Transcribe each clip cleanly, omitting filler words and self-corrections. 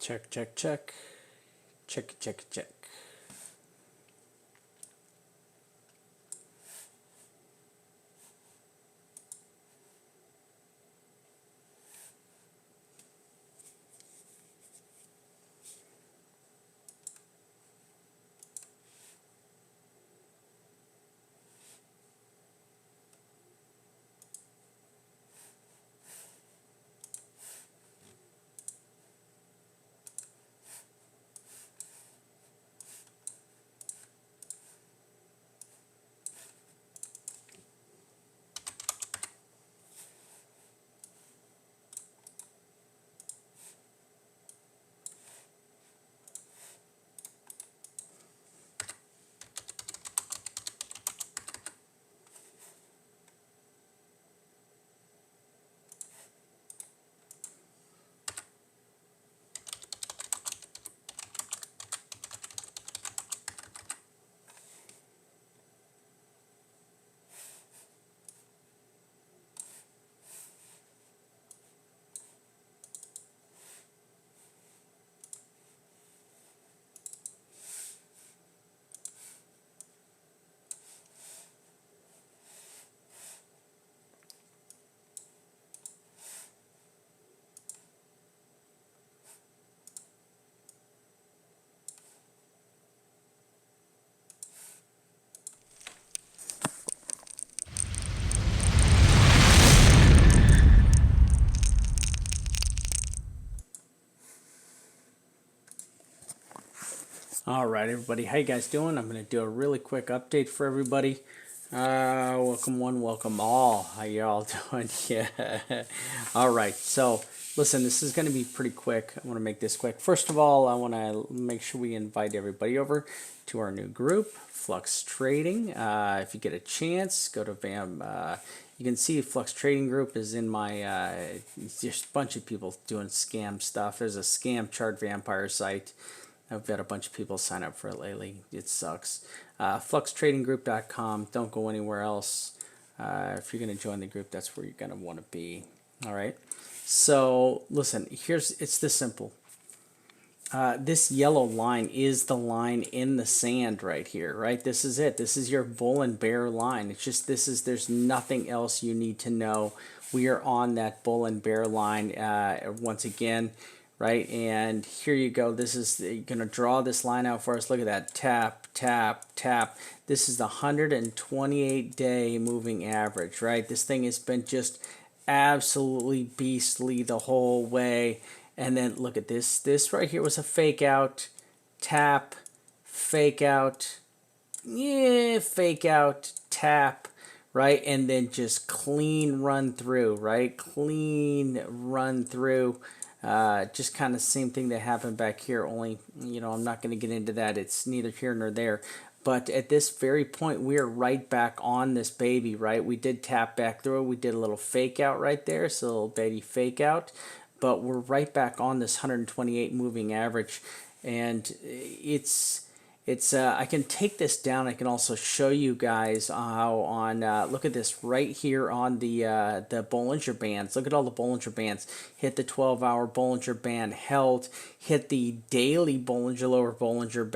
Check, check, check. Check, check, check. All right, everybody. How you guys doing? I'm going to do a really quick update for everybody. Welcome one, welcome all. How y'all doing? Yeah. All right. So, listen, this is going to be pretty quick. I want to make this quick. First of all, I want to make sure we invite everybody over to our new group, Flux Trading. If you get a chance, go to VAM. You can see Flux Trading Group is in my, just a bunch of people doing scam stuff. There's a scam chart vampire site. I've got a bunch of people sign up for it lately. It sucks. FluxTradingGroup.com. Don't go anywhere else. If you're going to join the group, that's where you're going to want to be. All right. So listen, it's this simple. This yellow line is the line in the sand right here, right? This is it. This is your bull and bear line. It's just there's nothing else you need to know. We are on that bull and bear line once again, right? And here you go. This is going to draw this line out for us. Look at that. Tap, tap, tap. This is the 128-day moving average, right? This thing has been just absolutely beastly the whole way. And then look at this. This right here was a fake out, tap, fake out, yeah, fake out, tap, right? And then just clean run through, right? Clean run through. Just kind of same thing that happened back here, only, I'm not going to get into that. It's neither here nor there. But at this very point, we are right back on this baby, right? We did tap back through. We did a little fake out right there, so a little baby fake out. But we're right back on this 128 moving average. And I can take this down. I can also show you guys how on look at this right here on the Bollinger Bands. Look at all the Bollinger Bands. Hit the 12-hour Bollinger Band, held. Hit the daily lower Bollinger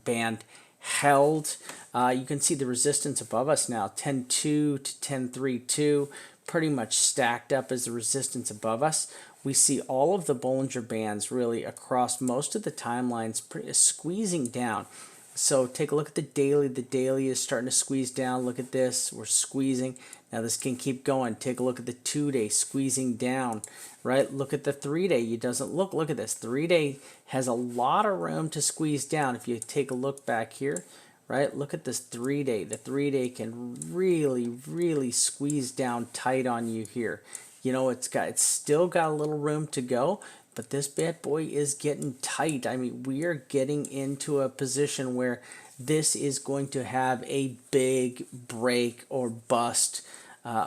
Band, held. You can see the resistance above us now, 10.2 to 10.32, pretty much stacked up as the resistance above us. We see all of the Bollinger Bands really across most of the timelines squeezing down. So take a look at the daily. The daily is starting to squeeze down. Look at this. We're squeezing. Now this can keep going. Take a look at the 2-day squeezing down, right? Look at the 3-day. It doesn't look at this. 3-day has a lot of room to squeeze down. If you take a look back here, right? Look at this 3-day. The 3-day can really, really squeeze down tight on you here. It's still got a little room to go, but this bad boy is getting tight. I mean, we are getting into a position where this is going to have a big break or bust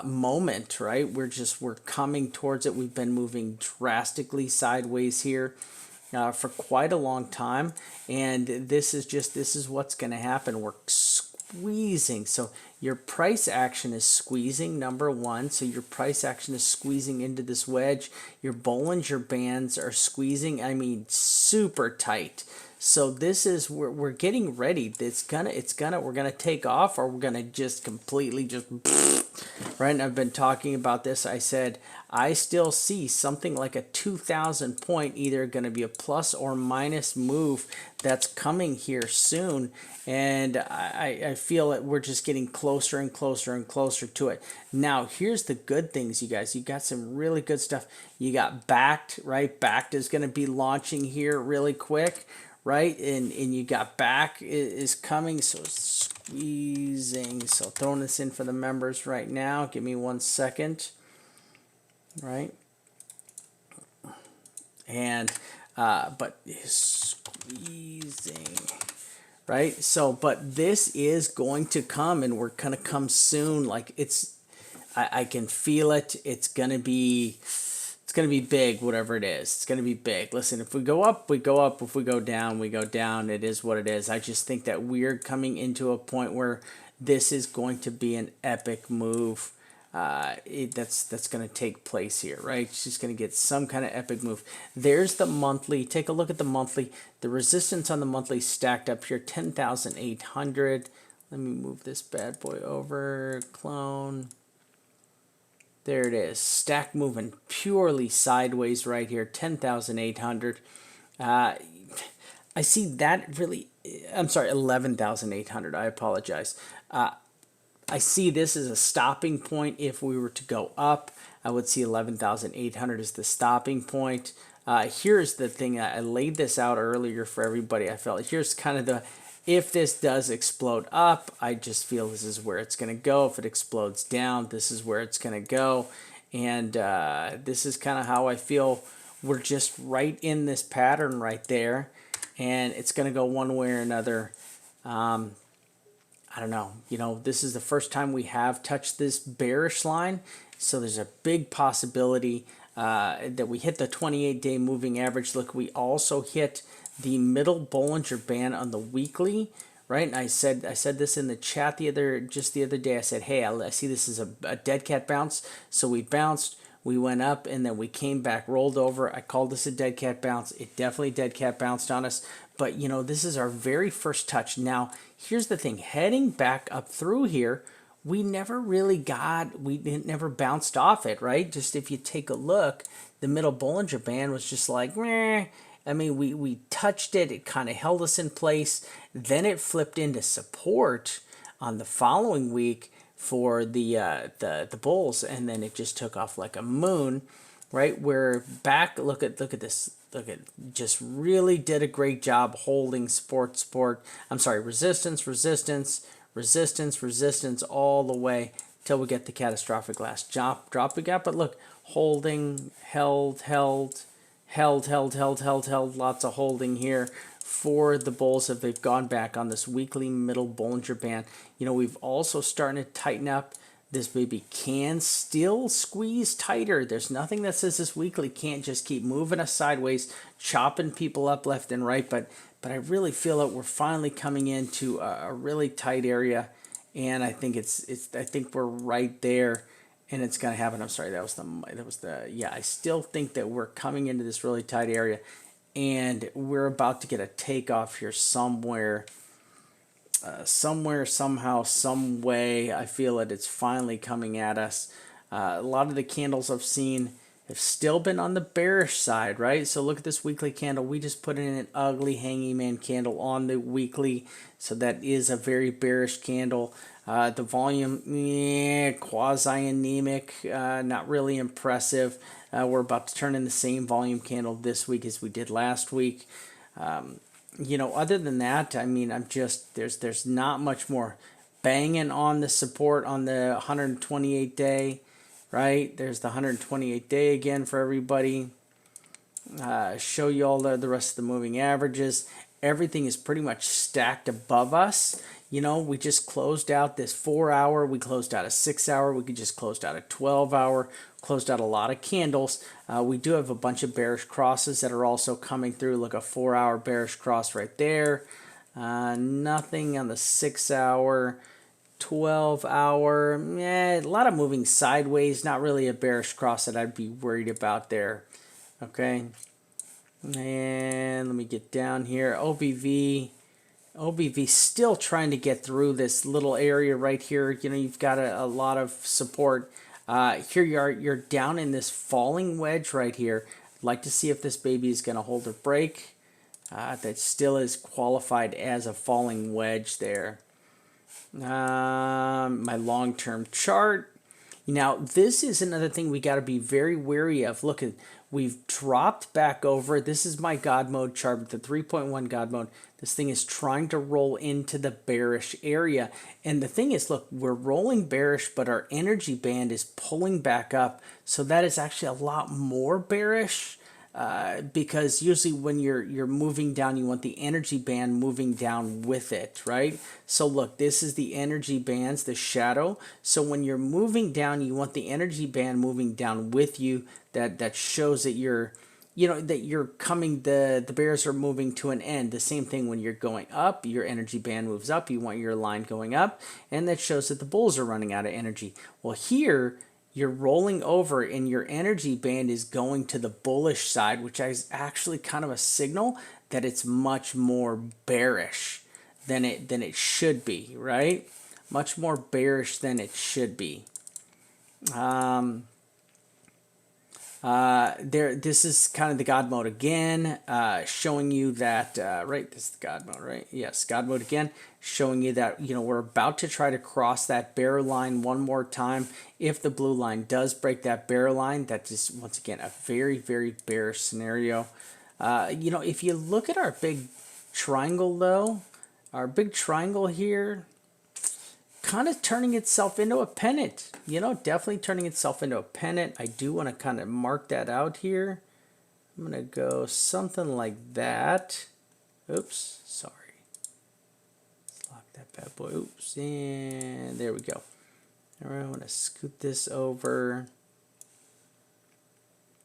moment, right? We're coming towards it. We've been moving drastically sideways here for quite a long time, and this is what's going to happen. We're squeezing. So your price action is squeezing, number one. So your price action is squeezing into this wedge. Your Bollinger Bands are squeezing, I mean, super tight. So this is we're getting ready. We're gonna take off, or we're gonna just completely just right. And I've been talking about this. I said I still see something like a 2,000 point, either going to be a plus or minus move that's coming here soon. And I feel that we're just getting closer and closer and closer to it. Now, here's the good things, you guys. You got some really good stuff. You got Backed, right? Backed is going to be launching here really quick, right? And you got Back is coming. So squeezing. So throwing this in for the members right now. Give me 1 second. Right, and but squeezing, right? So, but this is going to come, and we're gonna come soon. Like I can feel it. It's gonna be big, whatever it is. It's gonna be big. Listen, if we go up, we go up. If we go down, we go down. It is what it is. I just think that we're coming into a point where this is going to be an epic move. That's going to take place here, right? She's going to get some kind of epic move. There's the monthly. Take a look at the monthly. The resistance on the monthly stacked up here, 10,800. Let me move this bad boy over. Clone. There it is. Stack moving purely sideways right here, 10,800. I see that really. I'm sorry, 11,800. I apologize. I see this as a stopping point. If we were to go up, I would see 11,800 as the stopping point. Here's the thing. I laid this out earlier for everybody. I felt here's kind of the, if this does explode up, I just feel this is where it's going to go. If it explodes down, this is where it's going to go. And this is kind of how I feel. We're just right in this pattern right there. And it's going to go one way or another. I don't know. You know, this is the first time we have touched this bearish line. So there's a big possibility that we hit the 28-day moving average. Look, we also hit the middle Bollinger Band on the weekly, right? And I said this in the chat the other day. I said, hey, I see this is a dead cat bounce. So we bounced, we went up, and then we came back, rolled over. I called this a dead cat bounce. It definitely dead cat bounced on us. But, you know, this is our very first touch. Now, here's the thing. Heading back up through here, we never never bounced off it, right? Just if you take a look, the middle Bollinger Band was just like, meh. I mean, we touched it. It kind of held us in place. Then it flipped into support on the following week for the bulls, and then it just took off like a moon, right? We're back. Look at this. Look at, just really did a great job holding resistance, all the way till we get the catastrophic last drop we got. But look, holding, held, lots of holding here for the bulls if they've gone back on this weekly middle Bollinger Band. You know, we've also starting to tighten up. This baby can still squeeze tighter. There's nothing that says this weekly can't just keep moving us sideways, chopping people up left and right. But I really feel that we're finally coming into a really tight area, and I think I think we're right there, and it's gonna happen. I'm sorry, yeah. I still think that we're coming into this really tight area, and we're about to get a takeoff here somewhere. Somehow, some way, I feel it. It's finally coming at us. A lot of the candles I've seen have still been on the bearish side, right? So look at this weekly candle. We just put in an ugly hanging man candle on the weekly. So that is a very bearish candle. The volume, quasi-anemic, not really impressive. We're about to turn in the same volume candle this week as we did last week. You know, other than that, I mean, there's not much more. Banging on the support on the 128-day, right? There's the 128-day again for everybody. Show you all the rest of the moving averages. Everything is pretty much stacked above us. You know, we just closed out this 4-hour. We closed out a 6-hour. We could just closed out a 12-hour. Closed out a lot of candles. We do have a bunch of bearish crosses that are also coming through. Look, a 4-hour bearish cross right there. Nothing on the 6 hour. 12 hour, a lot of moving sideways, not really a bearish cross that I'd be worried about there. Okay, and let me get down here. OBV still trying to get through this little area right here. You know, you've got a lot of support. Here you are, you're down in this falling wedge right here. I'd like to see if this baby is going to hold a break. That still is qualified as a falling wedge there. My long-term chart. Now, this is another thing we got to be very wary of. Look, we've dropped back over. This is my God mode chart with the 3.1 God mode. This thing is trying to roll into the bearish area. And the thing is, look, we're rolling bearish, but our energy band is pulling back up. So that is actually a lot more bearish. Because usually when you're moving down, you want the energy band moving down with it, right? So look, this is the energy bands, the shadow. So when you're moving down, you want the energy band moving down with you. That shows that you're, you know, that you're coming. The bears are moving to an end. The same thing when you're going up, your energy band moves up. You want your line going up, and that shows that the bulls are running out of energy. Well, here you're rolling over and your energy band is going to the bullish side, which is actually kind of a signal that it's much more bearish than it should be, right? Much more bearish than it should be. This is kind of the God mode again, showing you that, right, this is the God mode, right? Yes, God mode again, showing you that, you know, we're about to try to cross that bear line one more time. If the blue line does break that bear line, that is, once again, a very, very bearish scenario. You know, if you look at our big triangle, though, our big triangle here, kind of turning itself into a pennant, you know, definitely turning itself into a pennant. I do want to kind of mark that out here. I'm going to go something like that. Oops, sorry. Let's lock that bad boy. Oops, and there we go. All right, I want to scoot this over.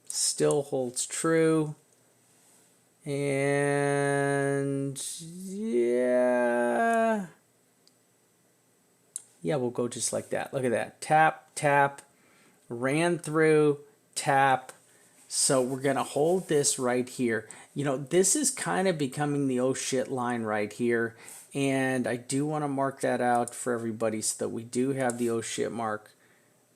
Still holds true. And yeah. Yeah, we'll go just like that. Look at that. Tap, tap, ran through, tap. So we're going to hold this right here. You know, this is kind of becoming the oh shit line right here. And I do want to mark that out for everybody so that we do have the oh shit mark,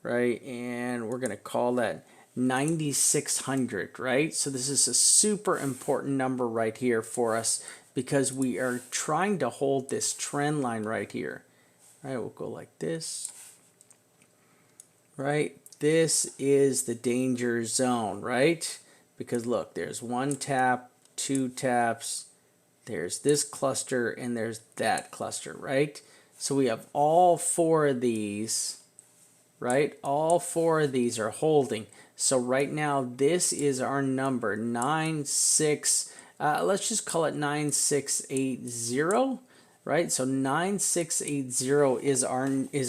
right? And we're going to call that 9,600, right? So this is a super important number right here for us because we are trying to hold this trend line right here. Right, we'll go like this. Right, this is the danger zone, right? Because look, there's one tap, two taps, there's this cluster, and there's that cluster, right? So we have all four of these, right? All four of these are holding. So right now, this is our number, 96, let's just call it 9680. Right, so 9680 is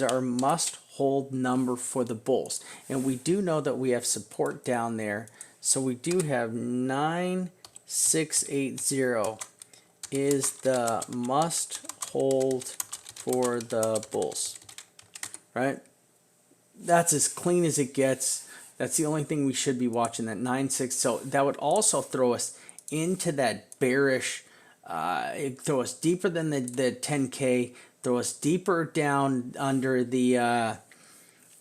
our must hold number for the bulls, and we do know that we have support down there. So we do have 9680 is the must hold for the bulls. Right, that's as clean as it gets. That's the only thing we should be watching, that 96. So that would also throw us into that bearish. It throw us deeper than the 10K, throw us deeper down under the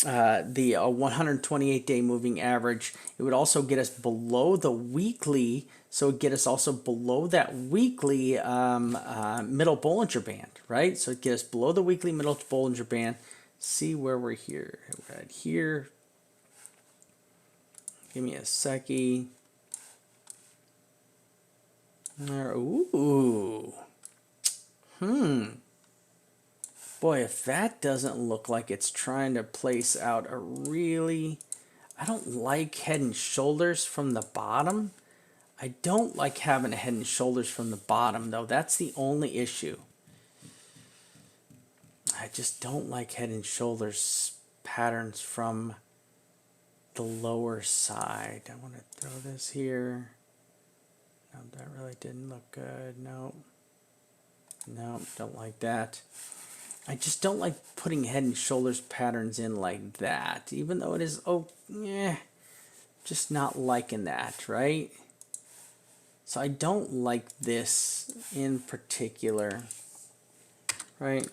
128-day moving average. It would also get us below the weekly, so it would get us also below that weekly middle Bollinger Band, right? So it get us below the weekly middle Bollinger Band. See where we're here. We're right here. Give me a seckie. Ooh. Boy, if that doesn't look like it's trying to place out a really... I don't like head and shoulders from the bottom. I don't like having a head and shoulders from the bottom, though. That's the only issue. I just don't like head and shoulders patterns from the lower side. I want to throw this here. No, that really didn't look good. No. No, don't like that. I just don't like putting head and shoulders patterns in like that, even though it is, oh, yeah, just not liking that, right? So I don't like this in particular, right?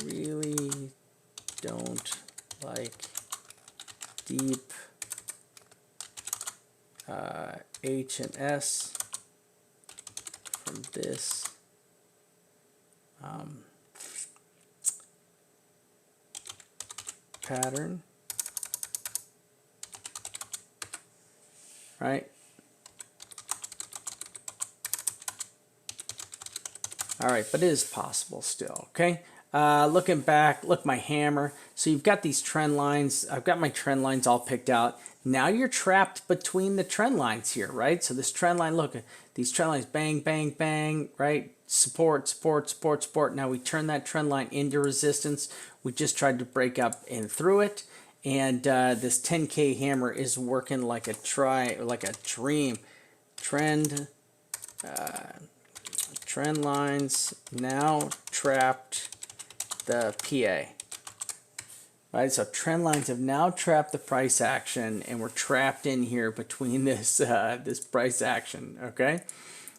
Really don't like deep H and S from this pattern, right? All right, but it is possible still, okay? Looking back, look, my hammer. So you've got these trend lines. I've got my trend lines all picked out. Now you're trapped between the trend lines here, right? So this trend line, look, these trend lines, bang, bang, bang, right? Support, support, support, support. Now we turn that trend line into resistance. We just tried to break up and through it. And this 10K hammer is working like a dream. Trend lines now trapped the PA. Right, so trend lines have now trapped the price action, and we're trapped in here between this this price action. Okay,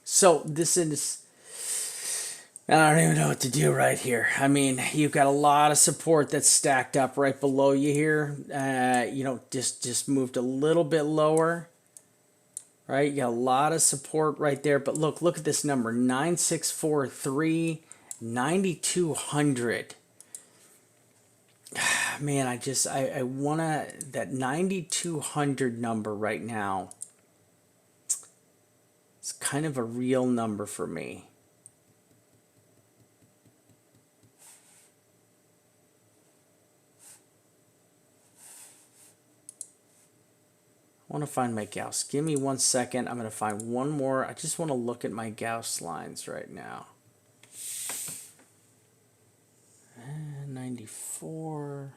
so this is, I don't even know what to do right here. I mean, you've got a lot of support that's stacked up right below you here. You know, just moved a little bit lower. Right, you got a lot of support right there, but look at this number, 9643, 9200. Man, I wanna, that 9200 number right now, it's kind of a real number for me. I want to find my Gauss. Give me 1 second. I'm going to find one more. I just want to look at my Gauss lines right now. 94.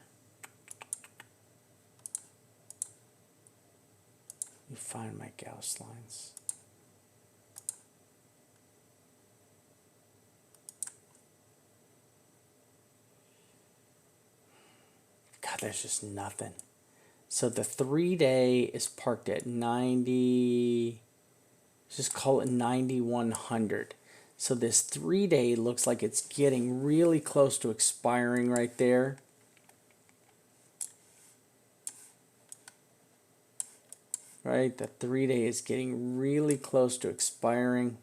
Let me find my Gauss lines. God, there's just nothing. So the 3-day is parked at 90, just call it 9100. So this 3-day looks like it's getting really close to expiring right there. Right, the 3-day is getting really close to expiring.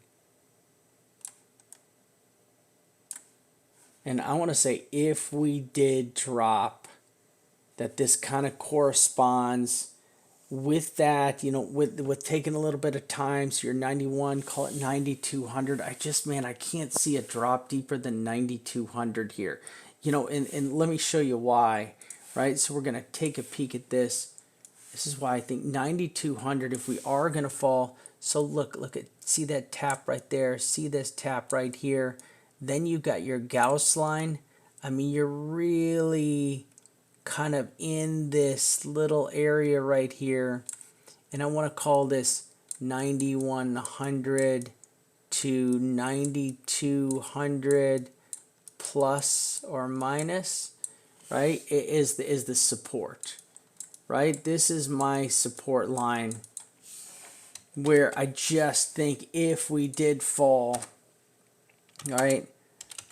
And I want to say, if we did drop, that this kind of corresponds with that, you know, with taking a little bit of time. So you're 91, call it 9200. Man, I can't see a drop deeper than 9200 here, you know, and let me show you why, right? So we're going to take a peek at this. This is why I think 9200, if we are going to fall. So look at, see that tap right there, see this tap right here. Then you got your Gauss line. I mean, you're really kind of in this little area right here, and I want to call this 9100 to 9200 plus or minus, right? It is the support, right? This is my support line, where I just think if we did fall, right,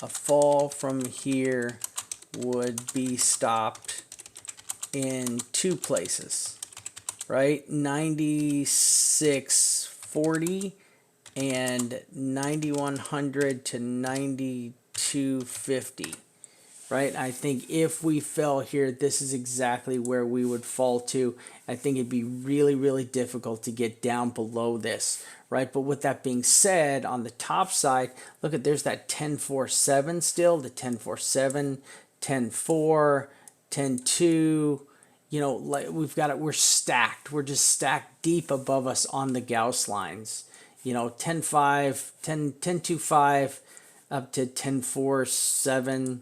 a fall from here would be stopped in two places, right? 9640 and 9100 to 9250, right? I think if we fell here, this is exactly where we would fall to. I think it'd be really, really difficult to get down below this, right? But with that being said, on the top side, look at, there's that 1047 still, the 1047, 104, 102. You know, like we've got it, we're stacked. We're just stacked deep above us on the Gauss lines. You know, 10.5, 10.25 up to 10.47,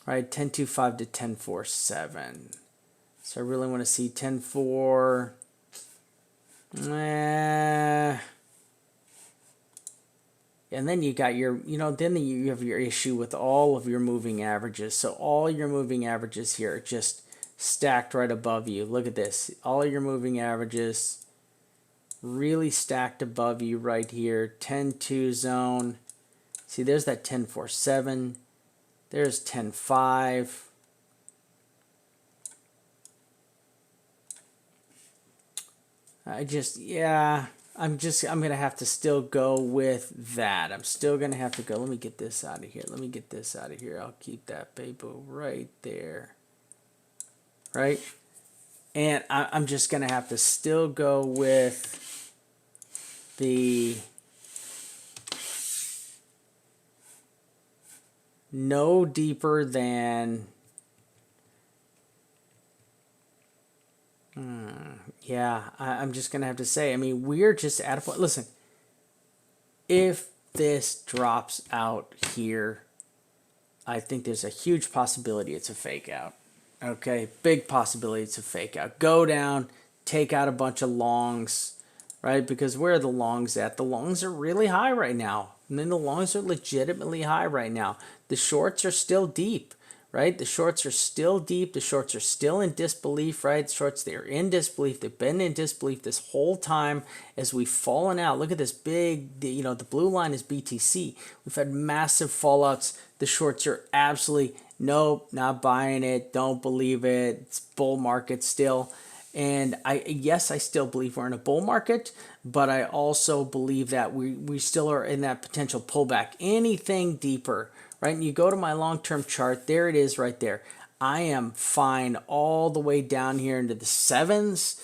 right? 10.25 to 10.47. So I really want to see 10.4. And then you got your, then you have your issue with all of your moving averages. So all your moving averages here are just stacked right above you. Look at this. All your moving averages really stacked above you right here. 10-2 zone. See, there's that 10-4-7. There's 10-5. I'm going to have to still go with that. I'm still going to have to go. Let me get this out of here. I'll keep that paper right there. Right? And I'm just going to have to still go with the no deeper than... I'm just going to have to say, I mean, we're just at a point. Listen, if this drops out here, I think there's a huge possibility it's a fake out. Okay, big possibility it's a fake out. Go down, take out a bunch of longs, right? Because where are the longs at? The longs are really high right now. And then the longs are legitimately high right now. The shorts are still deep. Right? The shorts are still deep. The shorts are still in disbelief, right? The shorts, they're in disbelief. They've been in disbelief this whole time as we've fallen out. Look at this big, the blue line is BTC. We've had massive fallouts. The shorts are absolutely, nope, not buying it. Don't believe it. It's bull market still. And I still believe we're in a bull market, but I also believe that we still are in that potential pullback. Anything deeper, right? And you go to my long-term chart, there it is right there. I am fine all the way down here into the sevens.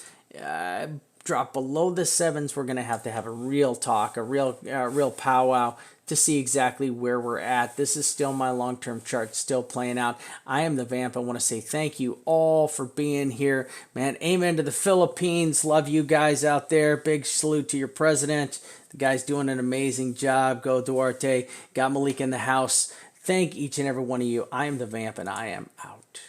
Drop below the sevens, we're going to have a real talk, a real powwow to see exactly where we're at. This is still my long-term chart, still playing out. I am the Vamp. I want to say thank you all for being here. Man, amen to the Philippines. Love you guys out there. Big salute to your president. The guy's doing an amazing job. Go Duarte. Got Malik in the house. Thank each and every one of you. I am the Vamp, and I am out.